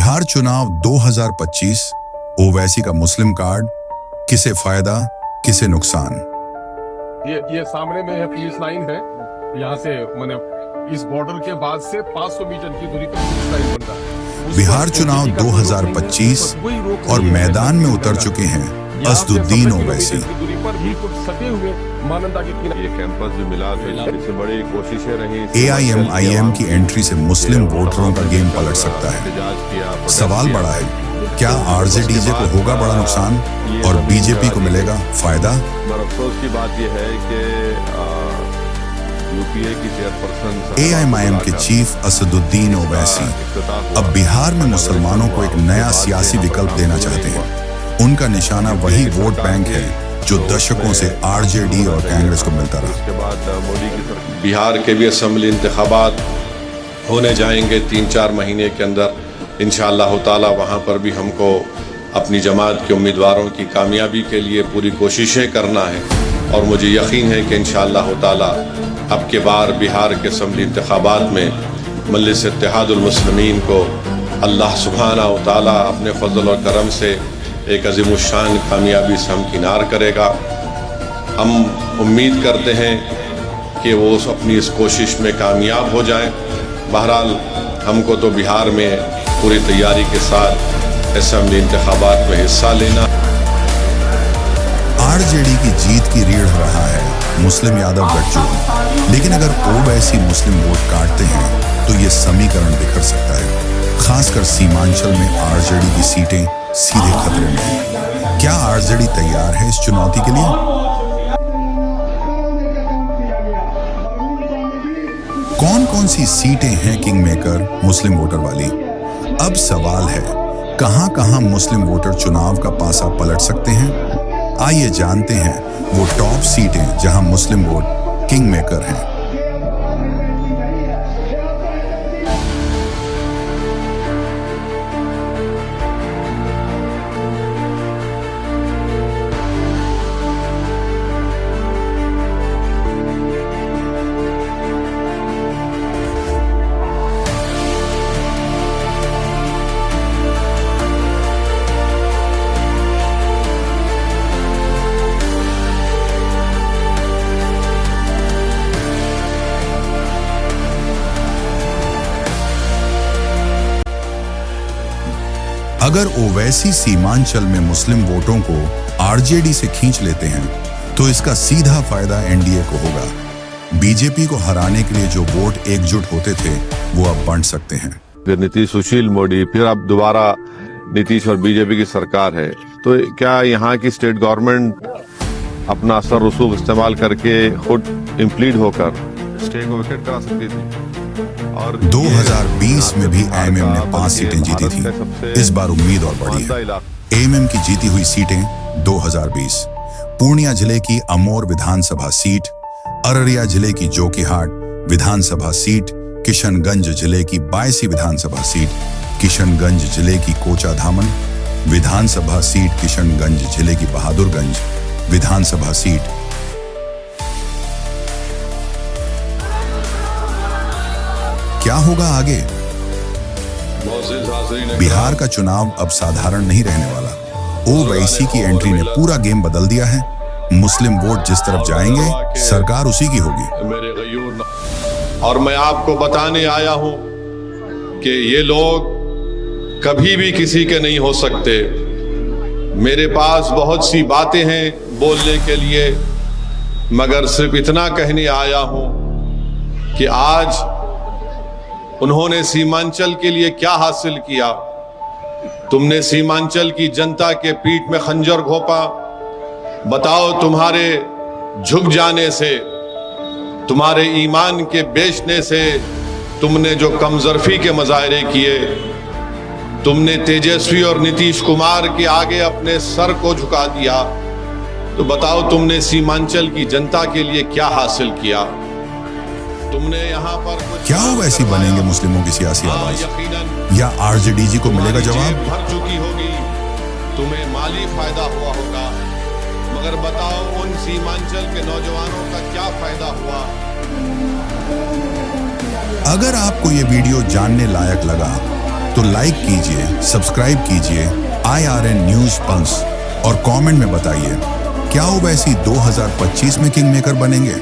बिहार चुनाव 2025 ओवैसी का मुस्लिम कार्ड, किसे फायदा किसे नुकसान। ये सामने में है पुलिस लाइन है, यहाँ से मैंने इस बॉर्डर के बाद से 500 मीटर की दूरी पर पुलिस लाइन बन रहा है। बिहार चुनाव 2025 और मैदान में उतर चुके हैं असदुद्दीन ओवैसी। ये कैंपस भी मिला तो इससे बड़ी कोशिशें रही। AIMIM की एंट्री से मुस्लिम वोटरों का गेम पलट सकता है। सवाल बड़ा है, क्या RJDJ को होगा बड़ा नुकसान और BJP को मिलेगा फायदा। पर अफसोस की बात यह है कि UPA की चेयरपर्सन AIMIM के चीफ असदुद्दीन ओवैसी अब बिहार में मुसलमानों को एक नया सियासी विकल्प देना चाहते हैं। उनका निशाना वही वोट बैंक है जो दशकों से RJD और कांग्रेस को मिलता रहा। उसके बाद मोदी की सरकार बिहार के भी असेंबली इंतखाबात होने जाएंगे 3-4 महीने के अंदर इंशाअल्लाह ताला। वहाँ पर भी हमको अपनी जमात के उम्मीदवारों की कामयाबी के लिए पूरी कोशिशें करना है और मुझे यकीन है कि इंशाअल्लाह ताला अब के बार बिहार के असेंबली इंतखाबात में मजलिस इत्तेहादुल मुस्लिमीन को अल्लाह सुब्हानहू व तआला अपने फजल और करम से एक अज़ीमुश्शान कामयाबी से हमकिनार करेगा। हम उम्मीद करते हैं कि वो अपनी इस कोशिश में कामयाब हो जाएं। बहरहाल हमको तो बिहार में पूरी तैयारी के साथ असेंबली इंतखाबात में हिस्सा लेना। RJD की जीत की रीढ़ रहा है मुस्लिम यादव गठजोड़, लेकिन अगर ओवैसी मुस्लिम वोट काटते हैं तो ये समीकरण बिखर सकता है। खासकर सीमांचल में RJD की सीटें सीधे खतरे में हैं। क्या RJD तैयार है इस चुनौती के लिए? कौन कौन सी सीटें हैं किंग मेकर मुस्लिम वोटर वाली? अब सवाल है, कहां कहां मुस्लिम वोटर चुनाव का पासा पलट सकते हैं। आइए जानते हैं वो टॉप सीटें जहां मुस्लिम वोट किंग मेकर हैं। अगर ओवैसी सीमांचल में मुस्लिम वोटों को RJD से खींच लेते हैं तो इसका सीधा फायदा NDA को होगा। BJP को हराने के लिए जो वोट एकजुट होते थे वो अब बंट सकते हैं। फिर नीतीश सुशील मोदी, फिर अब दोबारा नीतीश और BJP की सरकार है, तो क्या यहाँ की स्टेट गवर्नमेंट अपना असर रसूख इस्तेमाल करके खुद इम्प्लीड होकर स्टे को विकेट करा सकती थी? और 2020 में भी AIMIM ने 5 सीटें जीती थी। इस बार उम्मीद और बढ़ी है। AIMIM की जीती हुई सीटें 2020 पूर्णिया जिले की अमोर विधानसभा सीट, अररिया जिले की जोकीहाट विधानसभा सीट, किशनगंज जिले की बायसी विधानसभा सीट, किशनगंज जिले की कोचाधामन विधानसभा सीट, किशनगंज जिले की बहादुरगंज विधानसभा सीट। क्या होगा आगे? बिहार का चुनाव अब साधारण नहीं रहने वाला। ओवैसी की एंट्री ने पूरा गेम बदल दिया है। मुस्लिम वोट जिस तरफ जाएंगे सरकार उसी की होगी। और मैं आपको बताने आया हूं कि ये लोग कभी भी किसी के नहीं हो सकते। मेरे पास बहुत सी बातें हैं बोलने के लिए, मगर सिर्फ इतना कहने आया हूं कि आज उन्होंने सीमांचल के लिए क्या हासिल किया। तुमने सीमांचल की जनता के पीठ में खंजर घोंपा। बताओ, तुम्हारे झुक जाने से, तुम्हारे ईमान के बेचने से, तुमने जो कमजोरी के मुजाहरे किए, तुमने तेजस्वी और नीतीश कुमार के आगे अपने सर को झुका दिया, तो बताओ तुमने सीमांचल की जनता के लिए क्या हासिल किया। तुमने यहाँ पर क्या ओवैसी बनेंगे मुस्लिमों की सियासी आवाज, या RJDJ को मिलेगा जवाब? भर चुकी होगी, तुम्हें माली फायदा हुआ होगा, मगर बताओ उन सीमांचल के नौजवानों का क्या फायदा हुआ। अगर आपको ये वीडियो जानने लायक लगा तो लाइक कीजिए, सब्सक्राइब कीजिए IRN न्यूज पल्स और कमेंट में बताइए क्या ओवैसी 2025 में किंग मेकर बनेंगे।